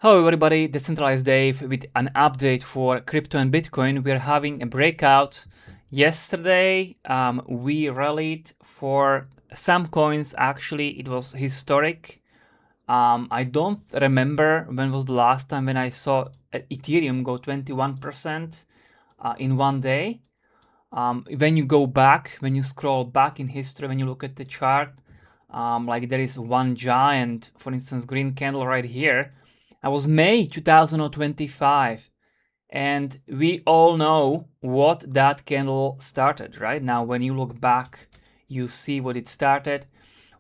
Hello everybody, Decentralized Dave with an update for crypto and Bitcoin. We're having a breakout. Yesterday, we rallied for some coins. Actually, it was historic. I don't remember when was the last time when I saw Ethereum go 21% in one day. When you go back, when you scroll back in history, when you look at the chart, like there is one giant, for instance, green candle right here. That was May 2025. And we all know what that candle started, right? Now, when you look back, you see what it started.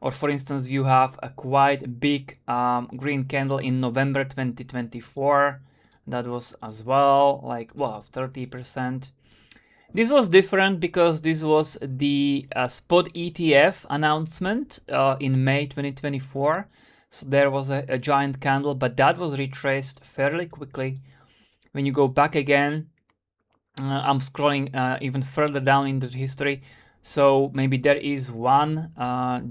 Or for instance, you have a quite big green candle in November 2024. That was as well like, well, 30%. This was different because this was the spot ETF announcement in May 2024. So there was a giant candle, but that was retraced fairly quickly. When you go back again, I'm scrolling even further down into the history. So maybe there is one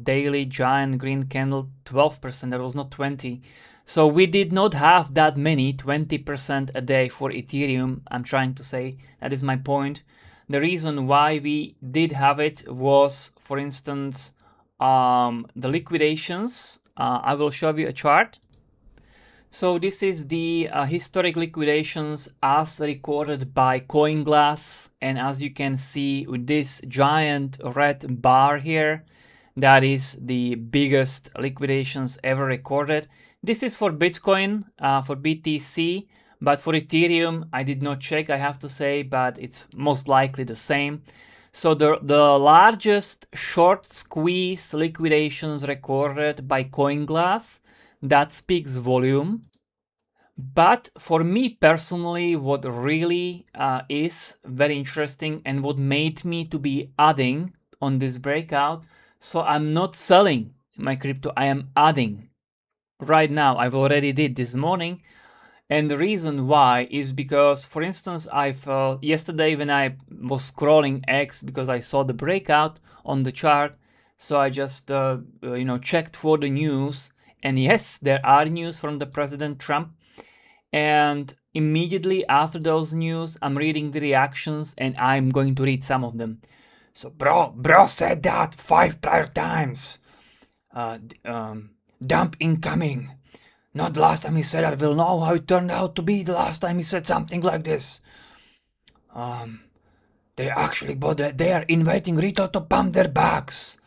daily giant green candle, 12%. That was not 20. So we did not have that many, 20% a day for Ethereum. I'm trying to say that is my point. The reason why we did have it was, for instance, the liquidations. I will show you a chart. So this is the historic liquidations as recorded by CoinGlass, and as you can see with this giant red bar here, that is the biggest liquidations ever recorded. This is for Bitcoin, for BTC, but for Ethereum I did not check, I have to say, but it's most likely the same. So the largest short squeeze liquidations recorded by CoinGlass, that speaks volume. But for me personally, what really is very interesting and what made me to be adding on this breakout, so I'm not selling my crypto, I am adding right now. I've already did this morning. And the reason why is because, for instance, yesterday when I was scrolling X because I saw the breakout on the chart, so I just checked for the news, and yes, there are news from the President Trump. And immediately after those news, I'm reading the reactions, and I'm going to read some of them. So bro said that 5 prior times. Dump incoming. Not the last time he said that, we'll know how it turned out to be the last time he said something like this. They actually they are inviting retail to pump their bags.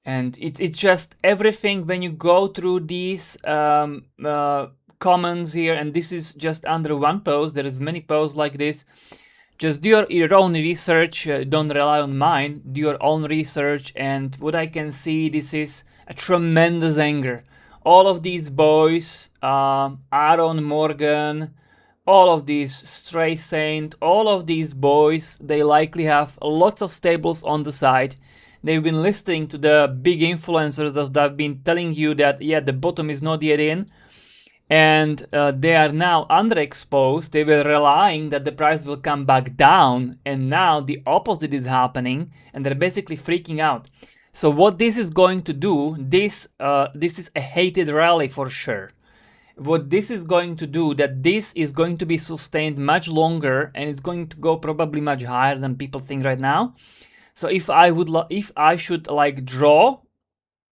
And it's just everything when you go through these comments here, and this is just under one post, there is many posts like this. Just do your own research, don't rely on mine, do your own research, and what I can see, this is a tremendous anger. All of these boys, Aaron Morgan, all of these Stray Saint, all of these boys, they likely have lots of stables on the side. They've been listening to the big influencers that have been telling you that, yeah, the bottom is not yet in. And they are now underexposed. They were relying that the price will come back down. And now the opposite is happening. And they're basically freaking out. So what this is going to do, this is a hated rally for sure. What this is going to do, that this is going to be sustained much longer, and it's going to go probably much higher than people think right now. So if I should like draw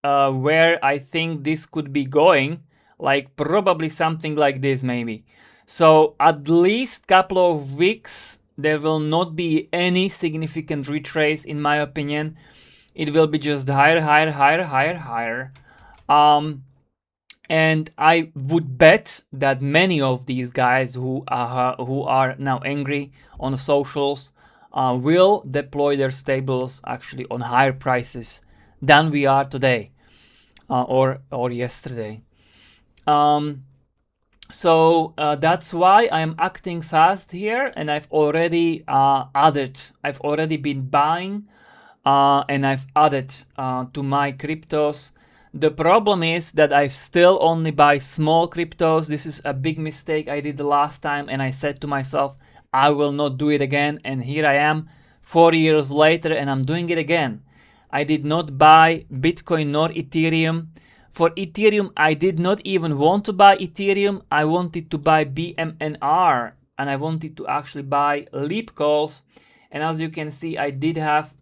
where I think this could be going, like probably something like this maybe. So at least couple of weeks there will not be any significant retrace, in my opinion. It will be just higher. And I would bet that many of these guys who are now angry on the socials will deploy their stables actually on higher prices than we are today or yesterday. So that's why I'm acting fast here, and I've already added. I've already been buying. And I've added to my cryptos. The problem is that I still only buy small cryptos. This is a big mistake I did the last time, and I said to myself, I will not do it again. And here I am 4 years later, and I'm doing it again. I did not buy Bitcoin nor Ethereum For Ethereum, I did not even want to buy Ethereum. I wanted to buy BMNR, and I wanted to actually buy leap calls. And as you can see, I did have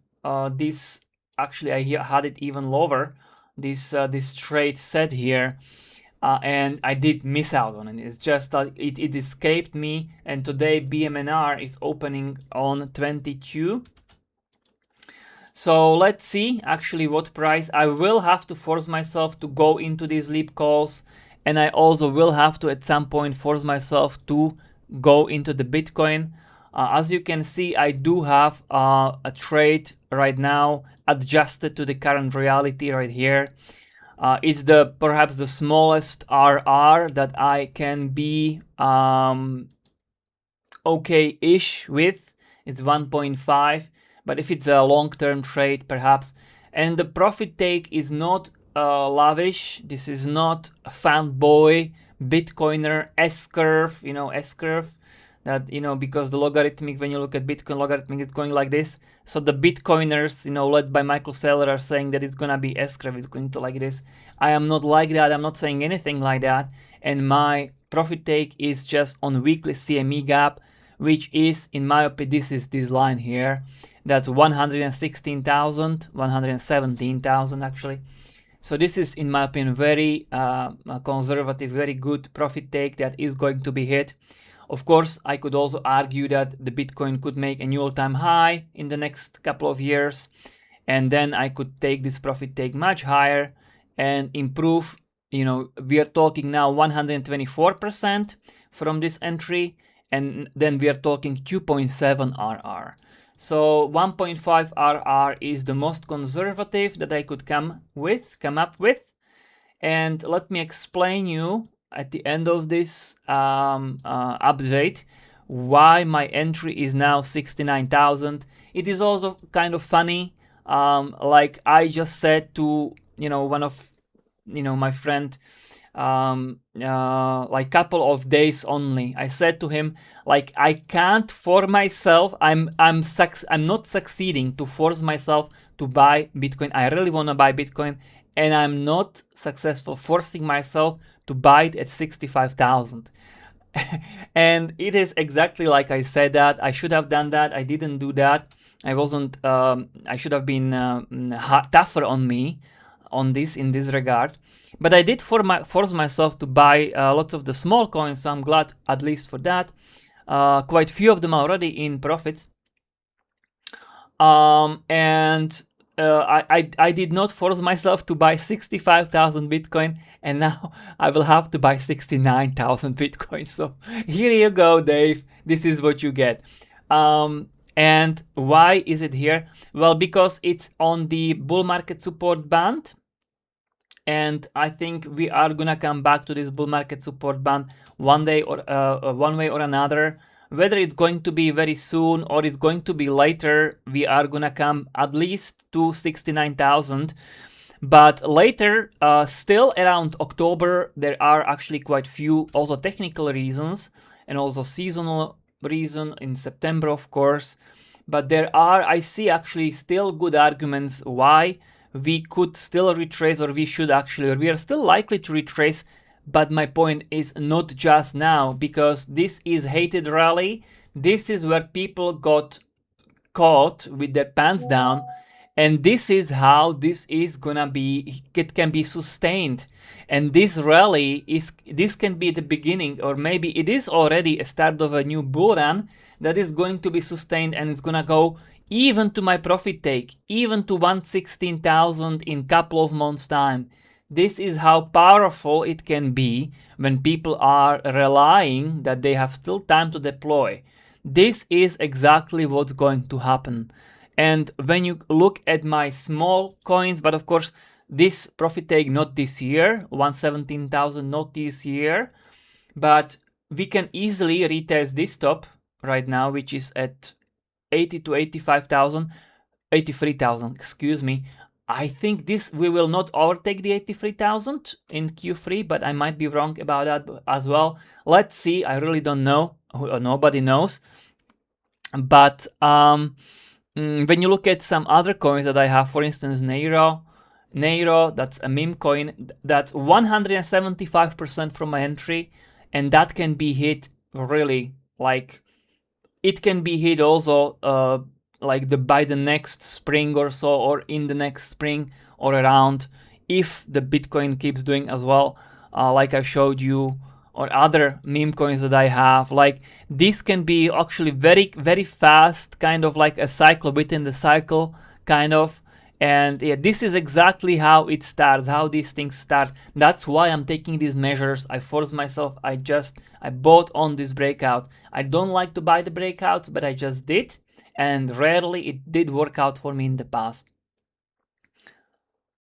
this. Actually, I had it even lower. This trade set here. And I did miss out on it. It's just that it escaped me. And today BMNR is opening on 22. So let's see actually what price. I will have to force myself to go into these leap calls, and I also will have to at some point force myself to go into the Bitcoin. As you can see, I do have a trade right now adjusted to the current reality right here. It's perhaps the smallest RR that I can be okay-ish with. It's 1.5. But if it's a long-term trade, perhaps. And the profit take is not lavish. This is not a fanboy Bitcoiner S-curve, S-curve. That, because the logarithmic, when you look at Bitcoin logarithmic, it's going like this. So the Bitcoiners, led by Michael Saylor, are saying that it's going to be S-curve, it's going to like this. I am not like that. I'm not saying anything like that. And my profit take is just on weekly CME gap, which is, in my opinion, this is this line here. That's 116,000, 117,000 actually. So this is, in my opinion, very conservative, very good profit take that is going to be hit. Of course, I could also argue that the Bitcoin could make a new all-time high in the next couple of years, and then I could take this profit take much higher and improve. We are talking now 124% from this entry, and then we are talking 2.7 RR. So 1.5 RR is the most conservative that I could come up with. And let me explain you at the end of this update why my entry is now 69,000. It is also kind of funny. Like I just said to one of my friend, like couple of days only, I said to him, like, I can't for myself, I'm not succeeding to force myself to buy Bitcoin. I really want to buy Bitcoin, and I'm not successful forcing myself to buy it at 65,000. And it is exactly like I said that I should have done that. I didn't do that. I wasn't. I should have been tougher on me on this in this regard. But I did force myself to buy lots of the small coins, so I'm glad at least for that. Quite few of them already in profits. And I did not force myself to buy 65,000 Bitcoin, and now I will have to buy 69,000 Bitcoin. So here you go, Dave. This is what you get. And why is it here? Well, because it's on the bull market support band. And I think we are gonna come back to this bull market support band one way or another. Whether it's going to be very soon or it's going to be later, we are gonna come at least to 69,000. But later, still around October, there are actually quite few also technical reasons and also seasonal reason in September, of course. But I see actually still good arguments why we could still retrace, or we are still likely to retrace. But my point is not just now, because this is hated rally. This is where people got caught with their pants down, and this is how this is gonna be. It can be sustained, and this rally this can be the beginning, or maybe it is already a start of a new bull run that is going to be sustained, and it's gonna go even to my profit take, even to 116,000 in couple of months' time. This is how powerful it can be when people are relying that they have still time to deploy. This is exactly what's going to happen. And when you look at my small coins, but of course, this profit take not this year, 117,000 not this year, but we can easily retest this top right now, which is at 80 to 85,000, 83,000, excuse me. I think we will not overtake the 83,000 in Q3, but I might be wrong about that as well. Let's see. I really don't know. Nobody knows. But when you look at some other coins that I have, for instance, Neiro, Nero, that's a meme coin, that's 175% from my entry, and that can be hit really, like, it can be hit also like by the next spring or so, or in the next spring or around, if the Bitcoin keeps doing as well, like I showed you, or other meme coins that I have. Like, this can be actually very, very fast, kind of like a cycle within the cycle, kind of. And yeah, this is exactly how it starts, how these things start. That's why I'm taking these measures. I force myself. I bought on this breakout. I don't like to buy the breakouts, but I just did. And rarely it did work out for me in the past.